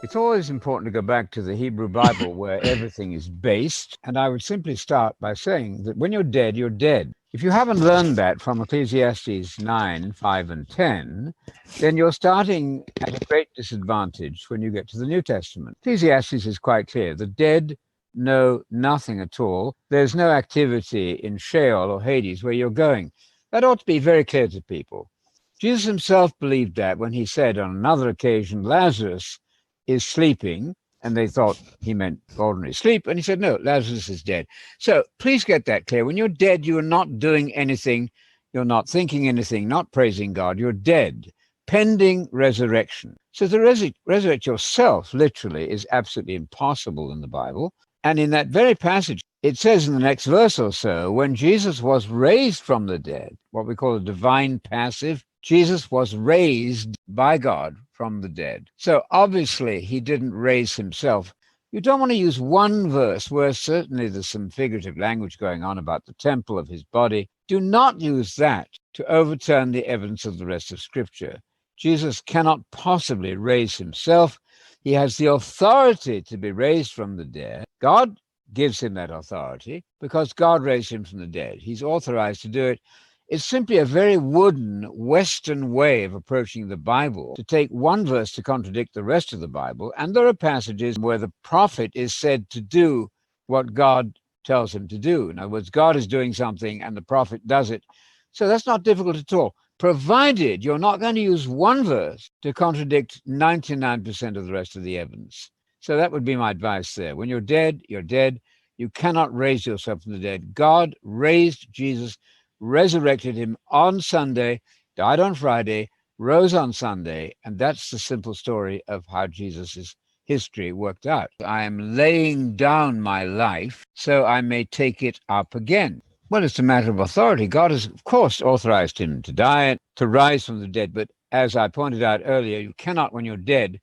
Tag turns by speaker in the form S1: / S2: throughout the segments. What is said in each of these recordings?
S1: It's always important to go back to the Hebrew Bible where everything is based. And I would simply start by saying that when you're dead, you're dead. If you haven't learned that from Ecclesiastes 9, 5, and 10, then you're starting at a great disadvantage when you get to the New Testament. Ecclesiastes is quite clear. The dead know nothing at all. There's no activity in Sheol or Hades where you're going. That ought to be very clear to people. Jesus himself believed that when he said on another occasion, Lazarus is sleeping, and they thought he meant ordinary sleep. And he said, no, Lazarus is dead. So please get that clear. When you're dead, you are not doing anything. You're not thinking anything, not praising God. You're dead, pending resurrection. So to resurrect yourself, literally, is absolutely impossible in the Bible. And in that very passage, it says in the next verse or so, when Jesus was raised from the dead, what we call a divine passive, Jesus was raised by God from the dead. So obviously he didn't raise himself. You don't want to use one verse where certainly there's some figurative language going on about the temple of his body. Do not use that to overturn the evidence of the rest of Scripture. Jesus cannot possibly raise himself. He has the authority to be raised from the dead. God gives him that authority because God raised him from the dead. He's authorized to do it. It's simply a very wooden Western way of approaching the Bible to take one verse to contradict the rest of the Bible. And there are passages where the prophet is said to do what God tells him to do. In other words, God is doing something and the prophet does it. So that's not difficult at all, provided you're not going to use one verse to contradict 99% of the rest of the evidence. So that would be my advice there. When you're dead, you're dead. You cannot raise yourself from the dead. God raised Jesus, resurrected him on Sunday, died on Friday, rose on Sunday. And that's the simple story of how Jesus' history worked out. I am laying down my life so I may take it up again. Well, it's a matter of authority. God has, of course, authorized him to die, to rise from the dead. But as I pointed out earlier, you cannot, when you're dead,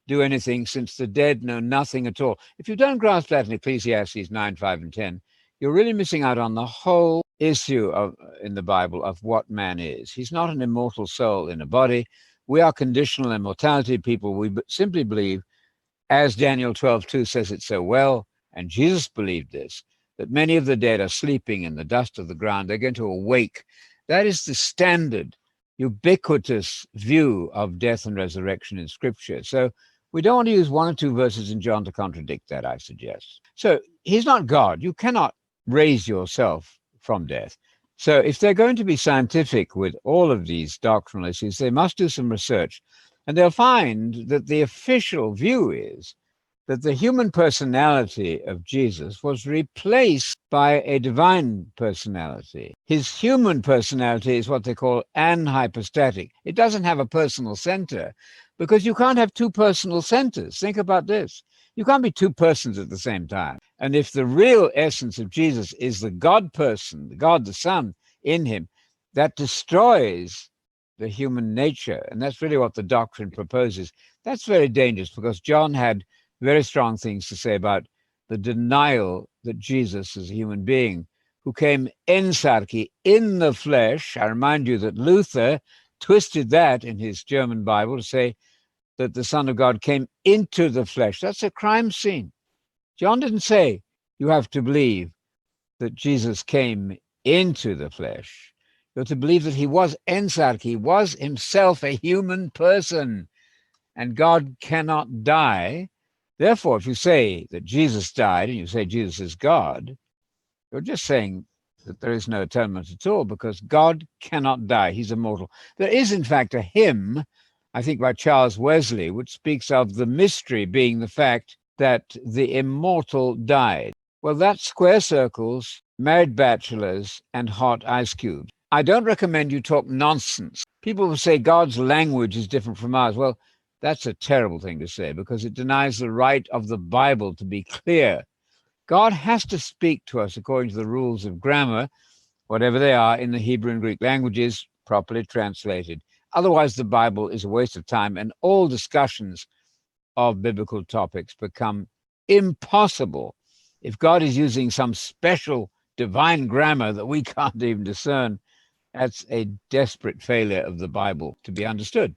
S1: do anything since the dead know nothing at all. If you don't grasp that in Ecclesiastes 9, 5, and 10, you're really missing out on the whole issue in the Bible of what man is. He's not an immortal soul in a body. We are conditional immortality people. We simply believe, as Daniel 12:2 says it so well, and Jesus believed this, that many of the dead are sleeping in the dust of the ground. They're going to awake. That is the standard, ubiquitous view of death and resurrection in Scripture. So we don't want to use one or two verses in John to contradict that, I suggest. So he's not God. You cannot raise yourself from death. So if they're going to be scientific with all of these doctrinal issues, they must do some research. And they'll find that the official view is that the human personality of Jesus was replaced by a divine personality. His human personality is what they call anhypostatic. It doesn't have a personal center because you can't have two personal centers. Think about this. You can't be two persons at the same time. And if the real essence of Jesus is the God person, the God the Son in him, that destroys the human nature. And that's really what the doctrine proposes. That's very dangerous because John had very strong things to say about the denial that Jesus is a human being who came ensarki, in the flesh. I remind you that Luther twisted that in his German Bible to say that the Son of God came into the flesh. That's a crime scene. John didn't say you have to believe that Jesus came into the flesh. You're to believe that he was ensarki, he was himself a human person, and God cannot die. Therefore, if you say that Jesus died and you say Jesus is God, you're just saying that there is no atonement at all because God cannot die. He's immortal. There is, in fact, a hymn, I think by Charles Wesley, which speaks of the mystery being the fact that the immortal died. Well, that's square circles, married bachelors, and hot ice cubes. I don't recommend you talk nonsense. People will say God's language is different from ours. Well, that's a terrible thing to say because it denies the right of the Bible to be clear. God has to speak to us according to the rules of grammar, whatever they are, in the Hebrew and Greek languages, properly translated. Otherwise, the Bible is a waste of time, and all discussions of biblical topics become impossible if God is using some special divine grammar that we can't even discern. That's a desperate failure of the Bible to be understood.